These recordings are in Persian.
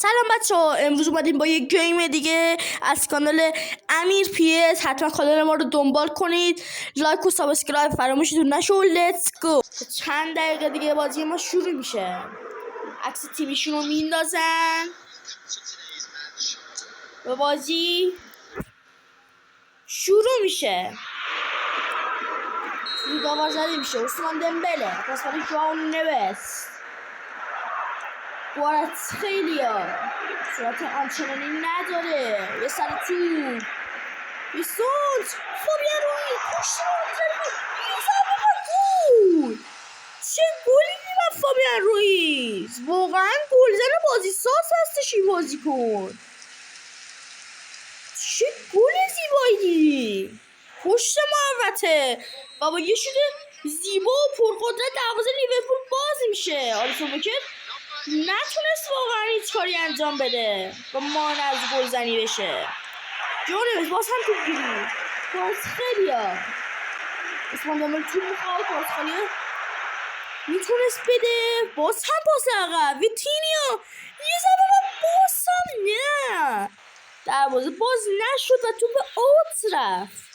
سلام بچه‌ها، امروز اومدیم با یک گیم دیگه از کانال امیر پی اس. حتما کانال ما رو دنبال کنید، لایک و سابسکرایب فراموشتون نشه و لیتس گو. چند دقیقه دیگه بازی ما شروع میشه. عکس تیمیشون رو میندازن و بازی شروع میشه. داور زده میشه عثمان دمبله، پس برای جوان نوست کواراtsخیلیا صورت آنچنانی نداره. یه سر تو بیسونز فابیان روی پشت گول. چه گولی میدن فابیان رویز، واقعا گلزن بازی ساز هستش این بازیکن. چه گل زیبایی پشت محوطه و با یه شوت زیبا و پرقدرت دروازه لیورپول باز میشه. آلیسون بکر نتونست واقعا هیچ کاری انجام بده و مانع از گلزنی بشه. جونز باز هم توپ گیری کواراtsخیلیا، عثمان دمبله توپ میخواد، کواراtsخیلیا میتونست بده، باز هم پاس عقب ویتینیا یه ضربه باز هم نه، دروازه باز نشد و توپ اوت رفت.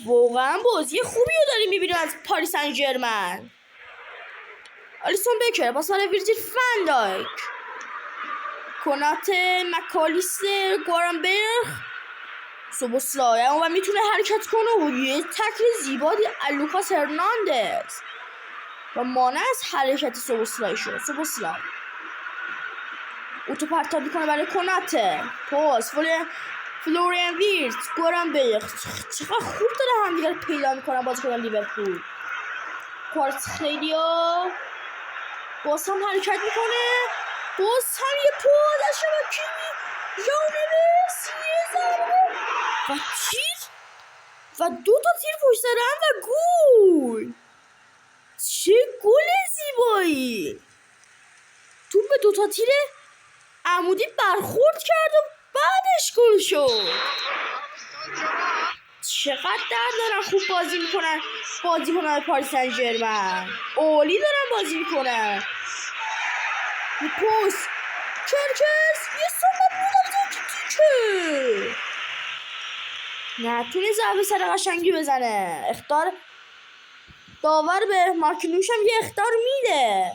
واقعا بازی خوبی رو داریم میبینیم از پاریس سن ژرمن. آلیسون بکر باز برای ویرجیل فن دایک، کناته، مکالیستر، گوارنبرگ، سوبوسلای و میتونه حرکت کنه و یه تکل زیبا لوکاس هرناندز و مانع از حرکت سوبوسلای شد. سوبوسلای اوتو پرتاب میکنه برای کناته، پاس فلوریان ویرتز، گوارنبرگ چقدر خوب داره هم دیگر پیدا میکنن بازیکن لیورپول. کواراtsخیلیا باز هم حرکت میکنه، باز هم یه پاس از کیمی ژانویس یه ضربه و تیر و دو تا تیر پشت سر هم و گول. چه گل زیبایی، توپ به دو تا تیر عمودی برخورد کرد و بعدش گل شد. چقدر درد دارن خوب بازی میکنن بازیکنان پاریس سن ژرمن، عالی دارن بازی میکنن. پست کرکس یه سوپر بودم تیکه نتونه ضربه سر قشنگی بزنه. اخطار داور به مارکینوش هم یه اخطار میده.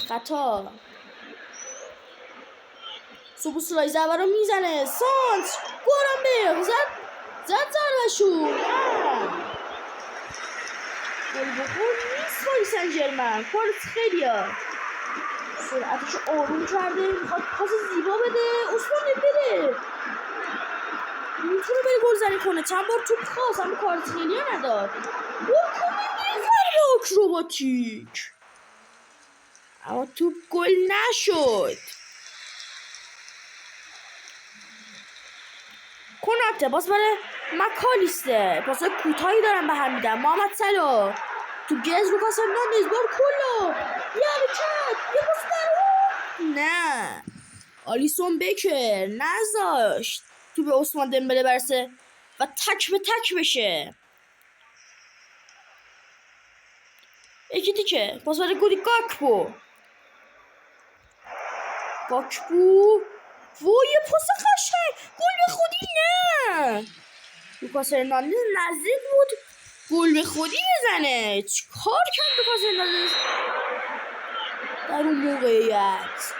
خطا. سوبوسلای ضربه رو میزنه، سانت گوارنبرگ زد ضربه‌شو گل بخور نیست. پاریس سن ژرمن کواراtsخیلیا سرعتش آروم کرده، میخواد پاس زیبا بده. عثمان دمبله میتونه بره گلزنی کنه، چند بار توپ خواست اما کواراtsخیلیا نداد. گل کنه یه ضربه آکروباتیک اما توپ گل نشد. کناته باز برای مکالیستر، پاسای کوتاهی دارن به هم میدن. محمد صلاح تو گز لوکاس هرناندز بار کلا یه حرکت یه پاس نه، آلیسون بکر نذاشت تو به عثمان دمبله برسه و تک به تک بشه. اکیتیکه پاس برای گودی گاکپو وای پاس قشنگ گل به خودی نه، لوکاس هرناندز نزدیک بود گل به خودی بزنه. چیکار کرد لوکاس هرناندز در اون موقعیت؟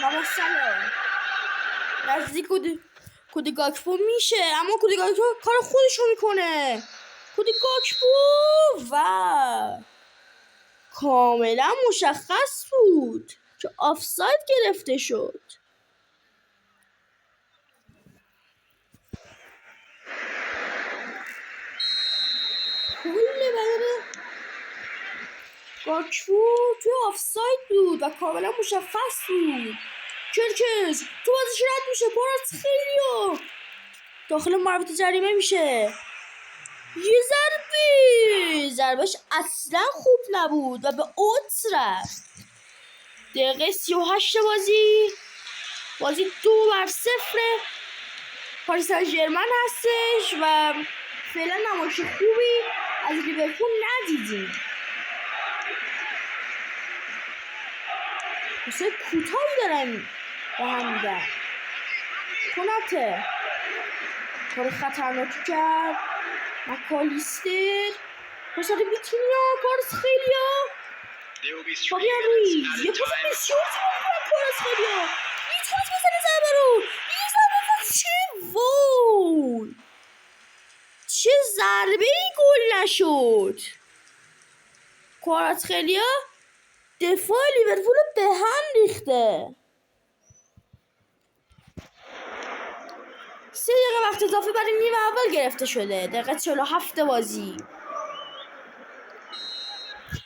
محمد صلاح نزدیک کودی گاکپو میشه اما کودی گاکپو کار خودشو میکنه. کودی گاکپو و کاملا مشخص بود که آفساید گرفته شد. کل بدن گاکپو توی آفساید بود و کاملا مشخص بود. کرکز تو بازیش رد میشه، کواراtsخیلیا داخل محوطه جریمه میشه، یه ضربهش اصلا خوب نبود و به اوت رفت. دقیقه 38 بازی 2-0 پاریس سن ژرمن هستش و فعلا نمایش خوبی از لیورپول ندیدیم. مثل کوتاهی دارن به هم میدن. کناته کار خطرناکی کرد. مکالیستر پسر ویتینیا کارسخلیا. فابیان رویز یه پاس بسیار زیبایی کنم کارسخلیا. میتونست بزنه ضربه رو. یه ضربه چه وای چه ضربه ای گل نشد. کارسخلیا دفاع لیورپول رو به هم ریخته. 3 دقیقه وقت اضافه برای نیمه اول گرفته شده. دقیقه 47 بازی.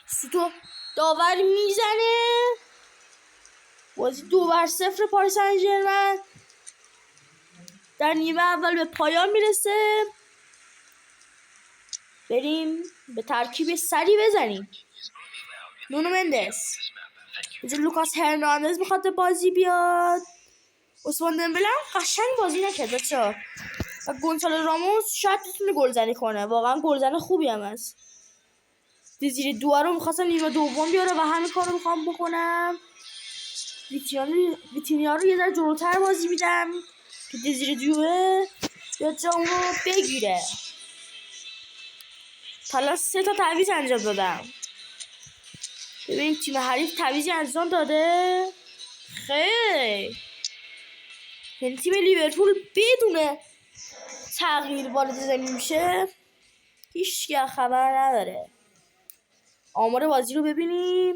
سوتو داور میزنه. بازی 2-0 پاریس سن ژرمن در نیمه اول به پایان میرسه. بریم به ترکیب سری بزنیم. نونو مندس لوکاس هرناندز میخواد بازی بیاد. عثمان دمبله قشنگ بازی نکرد بچه‌ها و گونسالو راموس شاید بتونه گلزنی کنه. واقعا گلزن خوبی هم هست. دیزیری دو رو میخواستم نیمه دوم بیاره و همین کار رو میخوام بکنم. ویتینیا رو یه ذره جلوتر بازی میدم که دیزیری دوه یا جام رو بگیره. حالا 3 تا تعویض انجام دادم. ببینیم تیم حریف تعویضی انجام داده. خیلی یعنی تیم لیورپول بدون تغییر وارد زمین میشه. هیچ خبر نداره. آمار بازی رو ببینیم.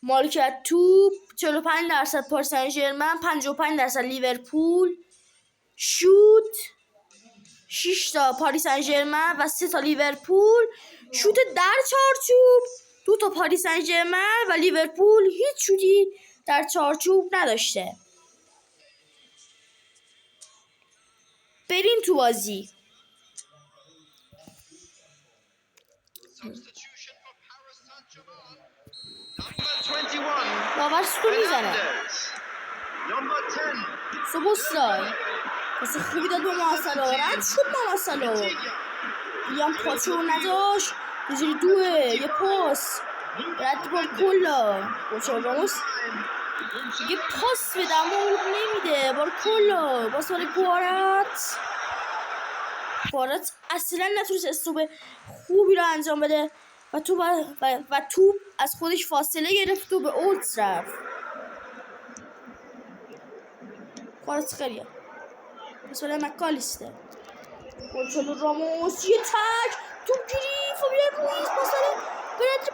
مالکیت توپ 45% پاریس سن ژرمن، 55% لیورپول. شوت 6 تا پاریس سن ژرمن و 3 تا لیورپول. شوت در چارچوب 2 تا پاریس سن ژرمن و لیورپول هیچ شوتی در چارچوب نداشته. بریم تو بازی. داور سوتو میزنه. سوبوسلای پس خوبی داد به محصلا. رد شد محصلا. بیان پاچو نداشت. دیزیری دوه یه پاس رد بار کلا. گوچه راموس یه پاس به دمون نمیده. بار کلا باز برای گوارت اصلا نتونست استوب خوبی رو انجام بده و توپ از خودش فاصله گرفت و به اولتس رفت. کارسخلیا پس برای مکالیستر. گونسالو راموس یه تک توپ گیری. فابیان رویز پاس برای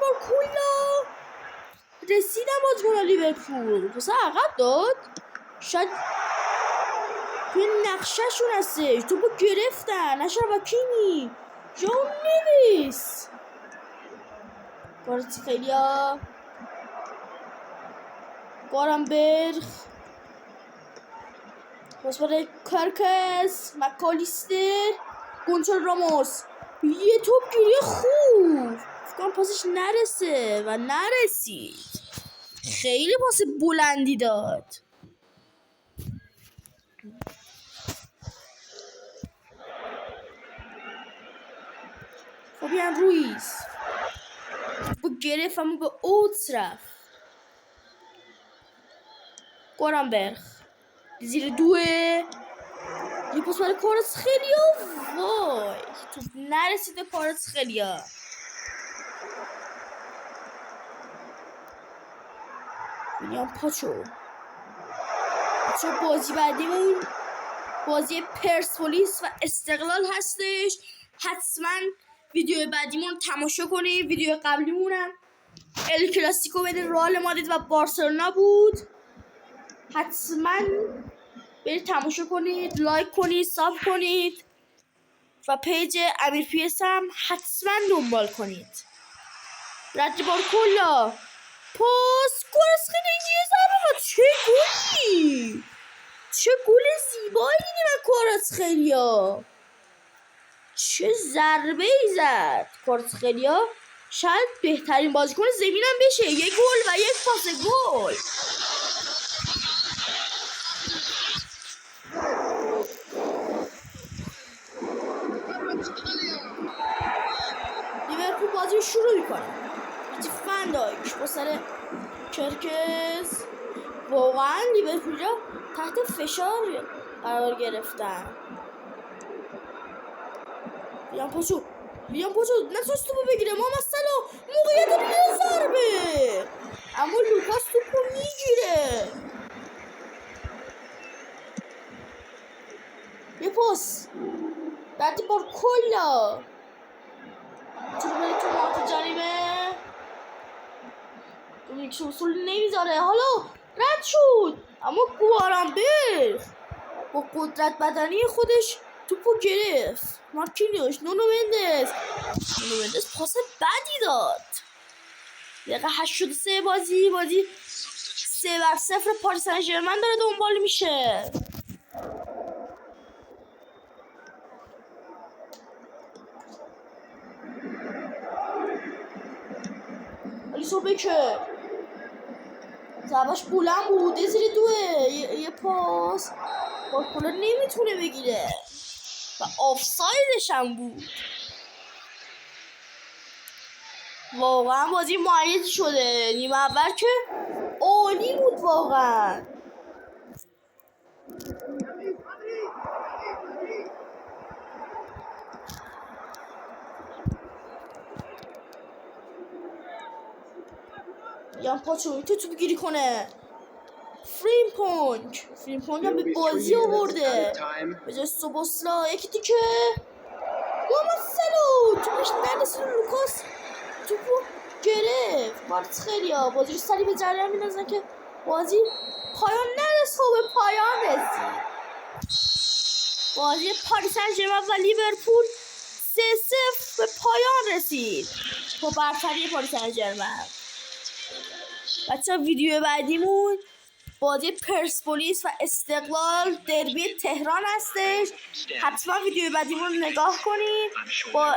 بار کلا. رسیدم بازیکن لیورپول پس عقب داد. شاید توی نقشه‌شون هستش. توپو گرفتن. اشرف حکیمی جون نویس. کارسخلیا گارنبرگ پاس برای کارکس. مکالیستر. گونسالو راموس یه توپ گیری خوب. فکرم پاسش نرسه و نرسید. خیلی پاس بلندی داد. فابیان رویز با گرفت اما به اوتس رفت. گارنبرگ زیر دوه یه پاس برای کارسخلیا. وای تو نرسیده کارسخلیا. میام پاچو بازی بعدیمون بازی پرسپولیس و استقلال هستش. حتما ویدیو بعدیمون رو تماشا کنید. ویدیو قبلیمونم ال کلاسیکو بین رئال مادرید و بارسلونا بود. حتما برید تماشا کنید، لایک کنید، ساب کنید و پیج امیر پی اس هم حتما دنبال کنید. رد بار کلا پاس کارسخلیا زبا. چه گلی، چه گل زیبایی دیدیم کارسخلیا. چه ضربه ای زد کارسخلیا. شاید بهترین بازیکن زمینم بشه. یک گل و یک پاس گل. لیورپول بازی رو شروع میکنه. فندایک با سر کرکز. واقعا لیورپولیا تحت فشار قرار گرفتن. بیان پاشو نتونست توپو بگیره. محمد صلاح موقعیت یه ضربه، اما لوکاس توپو میگیره. یه پاس بعدی بار کلا تو بری تو محیط جریمه. دومینیک اصول نمیذاره، حالا رد شد، اما گوارنبرگ با قدرت بدنی خودش توپو گرفت. مارکینیوش نونو مندز پاس بدی داد. دقیقه 83 بازی 3-0 پاریس سن ژرمن داره دنبال میشه. الیسون بکر ضربش بلند بود، زیر دوه. یه پاس بارکولا نمیتونه بگیره و آفسایدش هم بود. واقعا بازی مایز شده. نیمه اول که عالی بود واقعا. یان پاچو میتونه توپ گیری کنه. فریمپونگ هم به بازی آورده به جای سوبوسلا. یکی دیگه محمد صلاح توپش نرسید. لوکاس توپو گرفت. بارت خیلی ها بازی رو سریع به جریان میندازن که بازی پایان نرسه و به پایان رسید. بازی پاریس سن ژرمن و لیورپول 3-0 به پایان رسید با برتری پاریس سن ژرمن. بچه ویدیو بعدیمون بازی پرسپولیس و استقلال دربی تهران هستش. حتما ویدیو بعدیمون رو نگاه کنید. با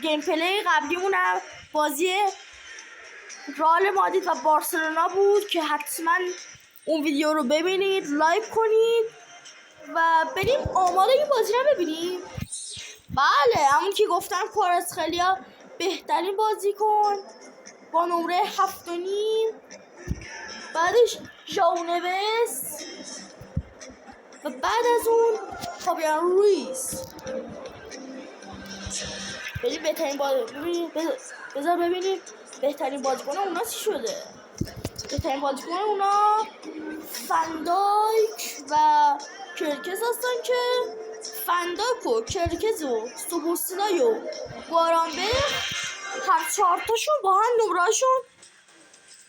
گیم پلی قبلیمون هم بازی رئال مادرید و بارسلونا بود که حتما اون ویدیو رو ببینید، لایک کنید و بریم آمار این بازی رو ببینیم. بله همون که گفتم کاراسخلیا بهترین بازیکن با نمره 7.5. بعدش ژائو نویس و بعد از اون فابیان رویز. بریم بهترین بذار ببینیم بهترین بازیکن اونا چی شده. بهترین بازیکن اونا فندایک و کرکز هستن که فندایک و کرکز و سوبوسلای و گوارنبرگ هر 4 تاشون با هم نمره‌شون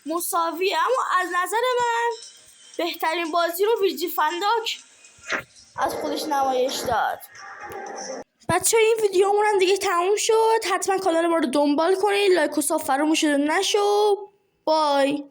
مساویه. اما از نظر من بهترین بازی رو ویرجیل فنداک از خودش نمایش داد. بچه این ویدیومون هم دیگه تموم شد. حتما کانال ما رو دنبال کنید، لایک و ساب فراموش نشو. بای.